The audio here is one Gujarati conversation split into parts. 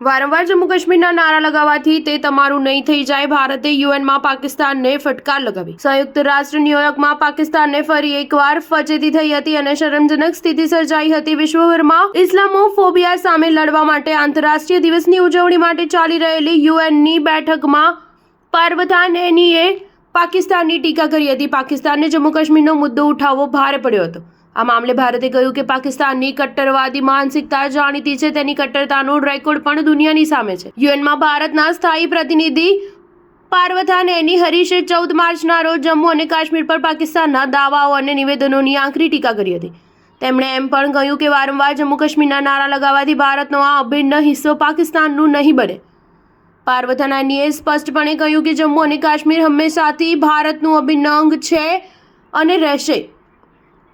વારંવાર જમ્મુ કાશ્મીરના નારા લગાવવાથી તે તમારું નહીં થઈ જાય, ભારતે યુએનમાં પાકિસ્તાનને ફટકાર લગાવી। સંયુક્ત રાષ્ટ્ર ન્યુયોર્કમાં પાકિસ્તાનને ફરી એકવાર ફજેતી થઈ હતી અને શરમજનક સ્થિતિ સર્જાઈ હતી। વિશ્વભરમાં ઇસ્લામોફોબિયા સામે લડવા માટે આંતરરાષ્ટ્રીય દિવસની ઉજવણી માટે ચાલી રહેલી યુએનની બેઠકમાં પારવથાન એનીએ પાકિસ્તાનની ટીકા કરી હતી। પાકિસ્તાનને જમ્મુ કાશ્મીરનો મુદ્દો ઉઠાવવો ભારે પડ્યો હતો। આ મામલે ભારતે કહ્યું કે પાકિસ્તાનની કટ્ટરવાદી માનસિકતા જાણીતી છે, તેની કટ્ટરતાનો રેકોર્ડ પણ દુનિયાની સામે છે। યુએનમાં ભારતના સ્થાયી પ્રતિનિધિ પારવથાન એની હરીશે 14 માર્ચના રોજ જમ્મુ અને કાશ્મીર પર પાકિસ્તાનના દાવાઓ અને નિવેદનોની આકરી ટીકા કરી હતી। તેમણે એમ પણ કહ્યું કે વારંવાર જમ્મુ કાશ્મીરના નારા લગાવવાથી ભારતનો આ અભિન્ન હિસ્સો પાકિસ્તાનનું નહીં બને। પારવથાન એનીએ સ્પષ્ટપણે કહ્યું કે જમ્મુ અને કાશ્મીર હંમેશાથી ભારતનું અભિન્ન અંગ છે અને રહેશે।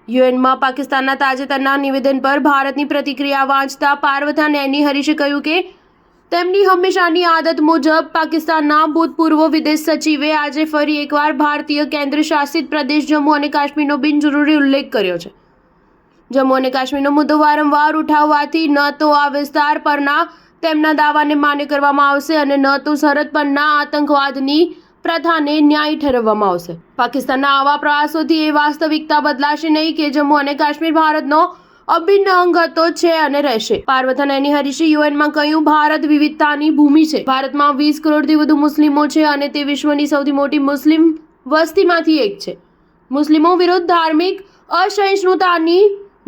યુએનમાં પાકિસ્તાનના તાજેતરના નિવેદન પર ભારતની પ્રતિક્રિયા વાંચતા પારવથાન એની હરીશે કહ્યું કે તેમની હંમેશાની આદત મુજબ પાકિસ્તાનના ભૂતપૂર્વ વિદેશ સચિવે આજે ફરી એકવાર ભારતીય કેન્દ્રશાસિત પ્રદેશ જમ્મુ અને કાશ્મીરનો બિનજરૂરી ઉલ્લેખ કર્યો છે। જમ્મુ અને કાશ્મીરનો મુદ્દો વારંવાર ઉઠાવવાથી ન તો આ વિસ્તાર પરના તેમના દાવાને માન્ય કરવામાં આવશે અને ન તો સરહદ પરના આતંકવાદની પ્રથાને ન્યાયી ઠેરવવામાં આવશે। પાકિસ્તાનના આવા પ્રયાસોથી એ વાસ્તવિકતા બદલાશે નહીં કે જમ્મુ અને કાશ્મીર ભારતનો અભિન્ન અંગ હતો, છે અને રહેશે। પારવથાન એની હરીશે યુએનમાં કહ્યું, ભારત વિવિધતાની ભૂમિ છે। ભારતમાં 20 કરોડથી વધુ મુસ્લિમો છે અને તે વિશ્વની સૌથી મોટી મુસ્લિમ વસ્તીમાંથી એક છે। મુસ્લિમો વિરુદ્ધ ધાર્મિક અસહિષ્ણુતાની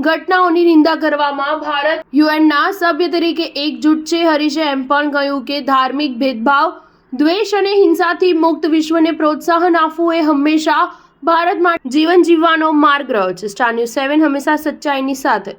ઘટનાઓની નિંદા કરવામાં ભારત યુએનના સભ્ય તરીકે એકજૂટ છે। હરીશે એમ પણ કહ્યું કે ધાર્મિક ભેદભાવ, દ્વેષ અને હિંસાથી મુક્ત વિશ્વને પ્રોત્સાહન આપવું એ હંમેશા ભારત માટે જીવન જીવવાનો માર્ગ રહ્યો છે। સ્ટાર ન્યૂઝ 7 હંમેશા સચ્ચાઈની સાથે।